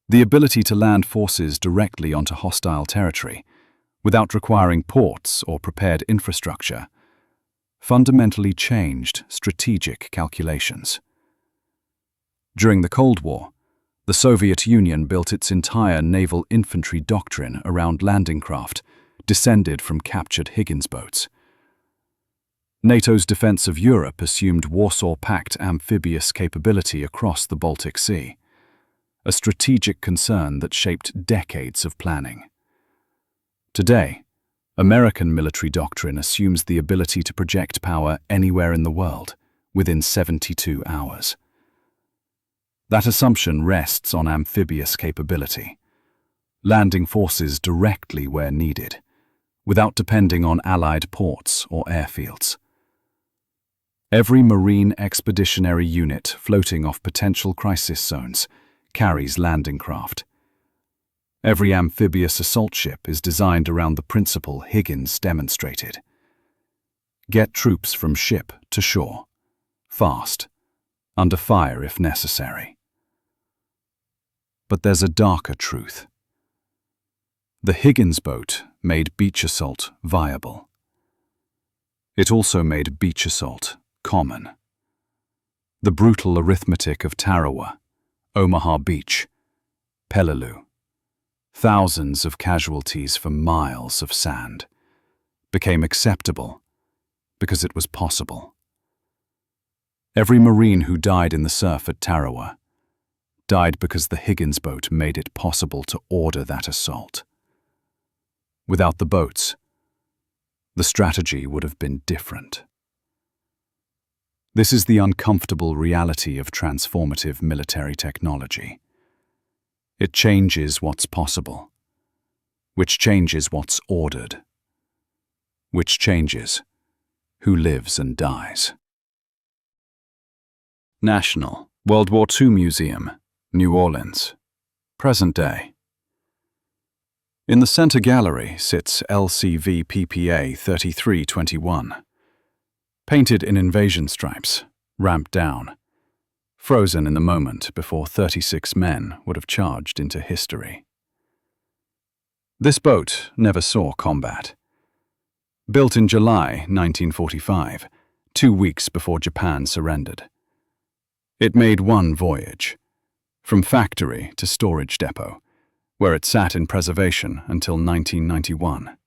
The ability to land forces directly onto hostile territory, without requiring ports or prepared infrastructure, fundamentally changed strategic calculations. During the Cold War, the Soviet Union built its entire naval infantry doctrine around landing craft, descended from captured Higgins boats. NATO's defense of Europe assumed Warsaw Pact amphibious capability across the Baltic Sea, a strategic concern that shaped decades of planning. Today, American military doctrine assumes the ability to project power anywhere in the world within 72 hours. That assumption rests on amphibious capability, landing forces directly where needed, without depending on Allied ports or airfields. Every Marine expeditionary unit floating off potential crisis zones carries landing craft. Every amphibious assault ship is designed around the principle Higgins demonstrated. Get troops from ship to shore, fast, under fire if necessary. But there's a darker truth. The Higgins boat made beach assault viable. It also made beach assault common. The brutal arithmetic of Tarawa, Omaha Beach, Peleliu, thousands of casualties for miles of sand, became acceptable because it was possible. Every Marine who died in the surf at Tarawa, died because the Higgins Boat made it possible to order that assault. Without the boats, the strategy would have been different. This is the uncomfortable reality of transformative military technology. It changes what's possible, which changes what's ordered, which changes who lives and dies. National World War II Museum, New Orleans, present day. In the center gallery sits LCV PPA 3321, painted in invasion stripes, ramped down, frozen in the moment before 36 men would have charged into history. This boat never saw combat. Built in July 1945, 2 weeks before Japan surrendered. It made one voyage, from factory to storage depot, where it sat in preservation until 1991.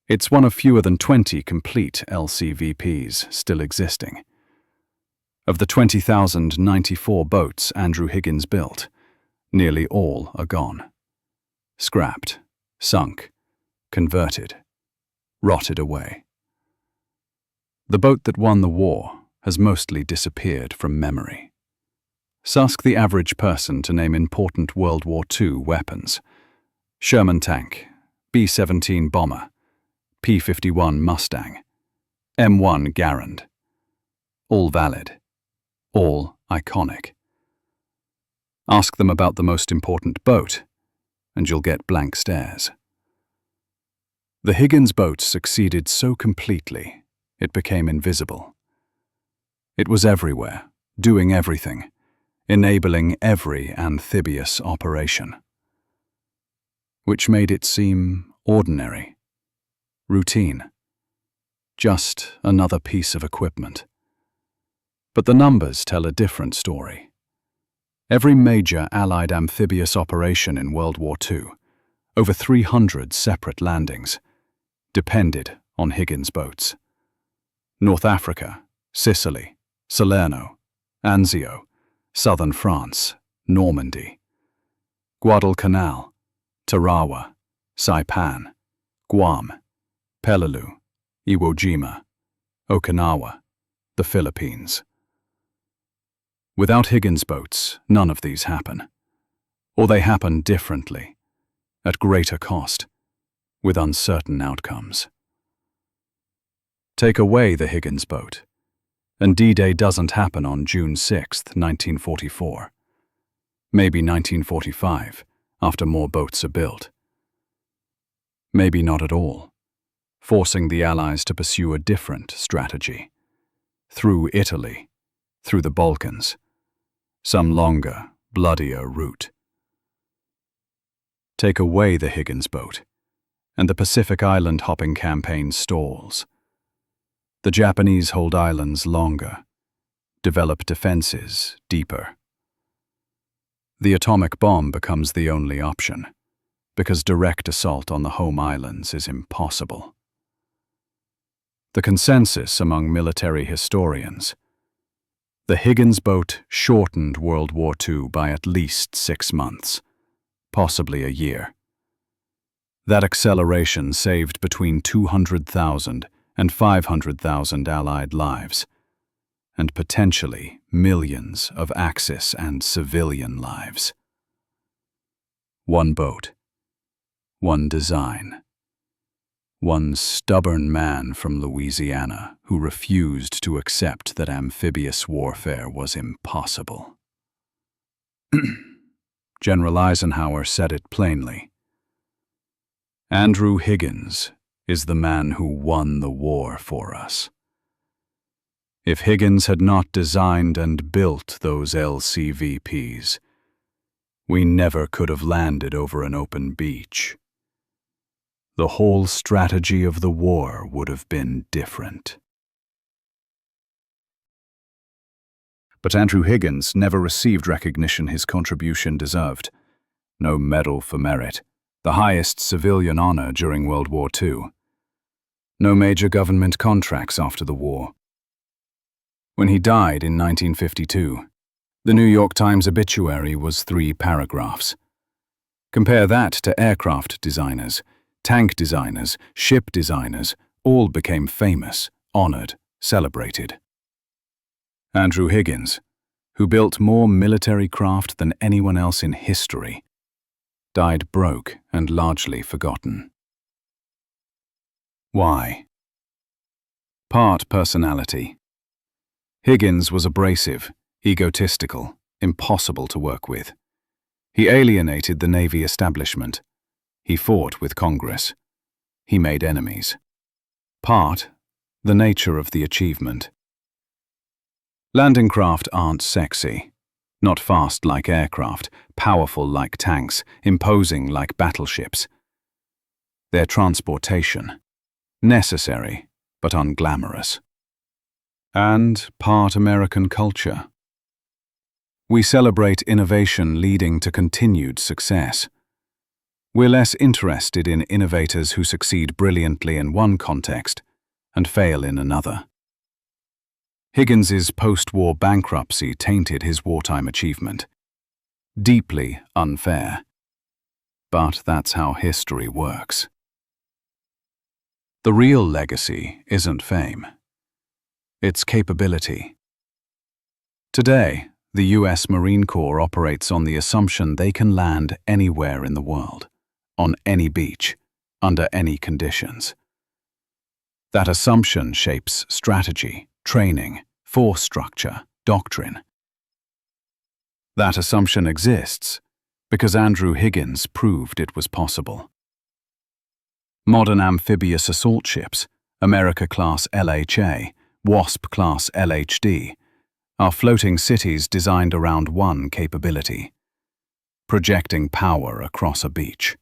It's one of fewer than 20 complete LCVPs still existing. Of the 20,094 boats Andrew Higgins built, nearly all are gone. Scrapped, sunk, converted, rotted away. The boat that won the war has mostly disappeared from memory. Ask the average person to name important World War II weapons. Sherman tank, B-17 bomber, P-51 Mustang, M1 Garand. All valid, all iconic. Ask them about the most important boat, and you'll get blank stares. The Higgins boat succeeded so completely, it became invisible. It was everywhere, doing everything, enabling every amphibious operation, which made it seem ordinary, routine, just another piece of equipment. But the numbers tell a different story. Every major Allied amphibious operation in World War II, over 300 separate landings, depended on Higgins boats. North Africa, Sicily, Salerno, Anzio, southern France, Normandy, Guadalcanal, Tarawa, Saipan, Guam, Peleliu, Iwo Jima, Okinawa, the Philippines. Without Higgins boats, none of these happen. Or they happen differently, at greater cost, with uncertain outcomes. Take away the Higgins boat, and D-Day doesn't happen on June 6, 1944. Maybe 1945, after more boats are built. Maybe not at all, forcing the Allies to pursue a different strategy. Through Italy, through the Balkans, some longer, bloodier route. Take away the Higgins boat, and the Pacific Island hopping campaign stalls. The Japanese hold islands longer, develop defenses deeper. The atomic bomb becomes the only option, because direct assault on the home islands is impossible. The consensus among military historians: the Higgins boat shortened World War II by at least 6 months, possibly a year. That acceleration saved between 200,000 and 500,000 Allied lives, and potentially millions of Axis and civilian lives. One boat, one design, one stubborn man from Louisiana who refused to accept that amphibious warfare was impossible. General Eisenhower said it plainly. Andrew Higgins is the man who won the war for us. If Higgins had not designed and built those LCVPs, we never could have landed over an open beach. The whole strategy of the war would have been different. But Andrew Higgins never received recognition his contribution deserved. No medal for merit, the highest civilian honor during World War II. No major government contracts after the war. When he died in 1952, The New York Times obituary was 3 paragraphs. Compare that to aircraft designers, tank designers, ship designers, all became famous, honored, celebrated. Andrew Higgins, who built more military craft than anyone else in history, died broke and largely forgotten. Why? Part personality. Higgins was abrasive, egotistical, impossible to work with. He alienated the Navy establishment. He fought with Congress. He made enemies. Part, the nature of the achievement. Landing craft aren't sexy. Not fast like aircraft, powerful like tanks, imposing like battleships. They're transportation. Necessary, but unglamorous. And part American culture. We celebrate innovation leading to continued success. We're less interested in innovators who succeed brilliantly in one context and fail in another. Higgins's post-war bankruptcy tainted his wartime achievement. Deeply unfair. But that's how history works. The real legacy isn't fame. It's capability. Today, the U.S. Marine Corps operates on the assumption they can land anywhere in the world, on any beach, under any conditions. That assumption shapes strategy, training, force structure, doctrine. That assumption exists because Andrew Higgins proved it was possible. Modern amphibious assault ships, America-class LHA, Wasp-class LHD, are floating cities designed around one capability: projecting power across a beach.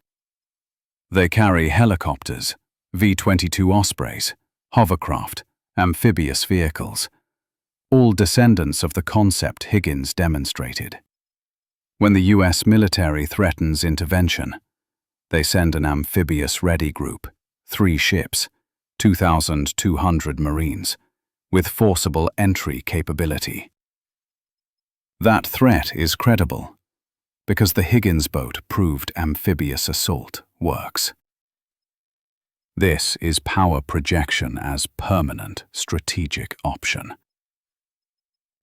They carry helicopters, V-22 Ospreys, hovercraft, amphibious vehicles, all descendants of the concept Higgins demonstrated. When the U.S. military threatens intervention, they send an amphibious ready group, 3 ships, 2,200 Marines, with forcible entry capability. That threat is credible because the Higgins Boat proved amphibious assault works. This is power projection as permanent strategic option.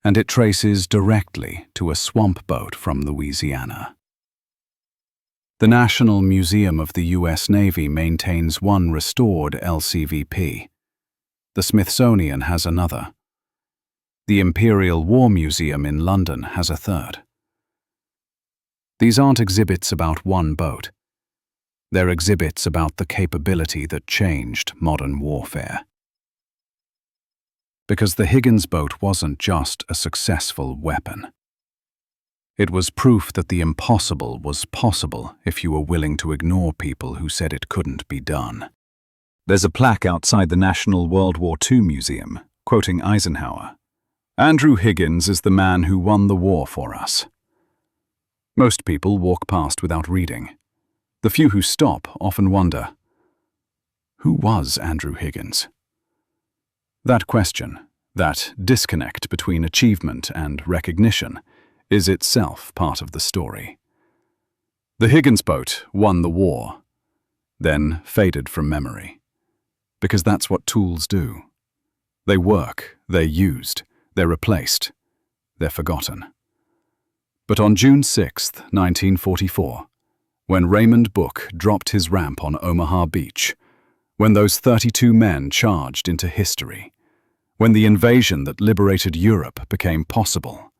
And it traces directly to a swamp boat from Louisiana. The National Museum of the U.S. Navy maintains one restored LCVP. The Smithsonian has another. The Imperial War Museum in London has a third. These aren't exhibits about one boat. They're exhibits about the capability that changed modern warfare. Because the Higgins Boat wasn't just a successful weapon. It was proof that the impossible was possible if you were willing to ignore people who said it couldn't be done. There's a plaque outside the National World War II Museum, quoting Eisenhower. "Andrew Higgins is the man who won the war for us." Most people walk past without reading. The few who stop often wonder, who was Andrew Higgins? That question, that disconnect between achievement and recognition, is itself part of the story. The Higgins Boat won the war, then faded from memory. Because that's what tools do. They work, they're used, they're replaced, they're forgotten. But on June 6, 1944, when Raymond Book dropped his ramp on Omaha Beach, when those 32 men charged into history, when the invasion that liberated Europe became possible,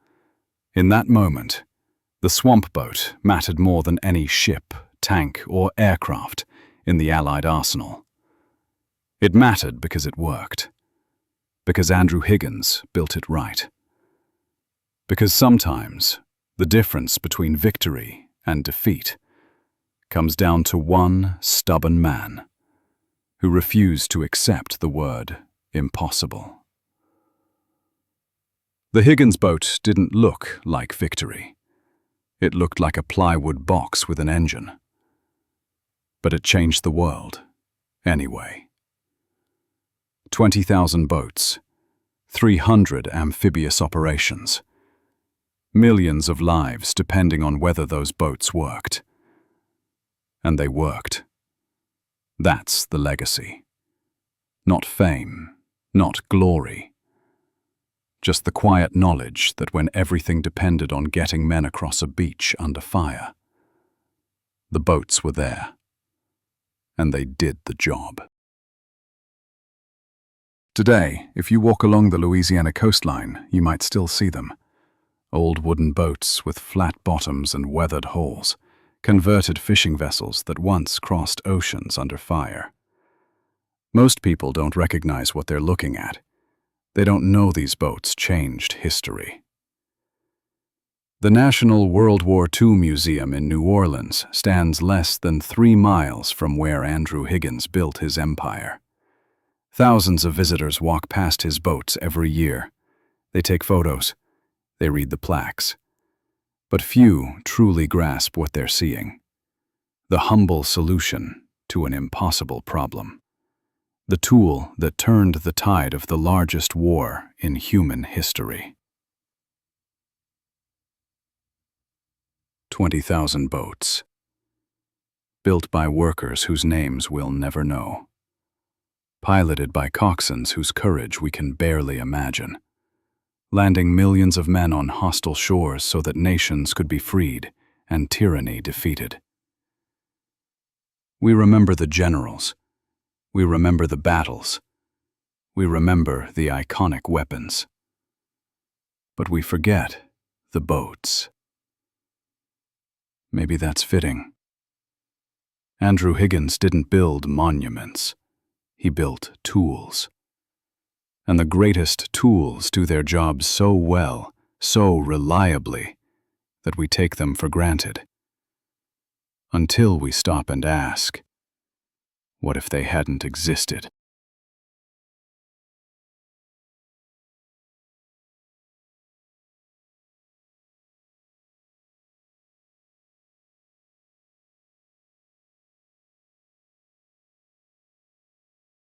in that moment, the swamp boat mattered more than any ship, tank, or aircraft in the Allied arsenal. It mattered because it worked. Because Andrew Higgins built it right. Because sometimes the difference between victory and defeat comes down to one stubborn man who refused to accept the word impossible. The Higgins Boat didn't look like victory. It looked like a plywood box with an engine. But it changed the world, anyway. 20,000 boats, 300 amphibious operations, Millions of lives depending on whether those boats worked. And they worked. That's the legacy. Not fame, not glory. Just the quiet knowledge that when everything depended on getting men across a beach under fire, the boats were there, and they did the job. Today, if you walk along the Louisiana coastline, you might still see them. Old wooden boats with flat bottoms and weathered hulls, converted fishing vessels that once crossed oceans under fire. Most people don't recognize what they're looking at. They don't know these boats changed history. The National World War II Museum in New Orleans stands less than 3 miles from where Andrew Higgins built his empire. Thousands of visitors walk past his boats every year. They take photos. They read the plaques. But few truly grasp what they're seeing. The humble solution to an impossible problem. The tool that turned the tide of the largest war in human history. 20,000 boats. Built by workers whose names we'll never know. Piloted by coxswains whose courage we can barely imagine. Landing millions of men on hostile shores so that nations could be freed and tyranny defeated. We remember the generals. We remember the battles. We remember the iconic weapons. But we forget the boats. Maybe that's fitting. Andrew Higgins didn't build monuments. He built tools. And the greatest tools do their jobs so well, so reliably, that we take them for granted. Until we stop and ask, what if they hadn't existed?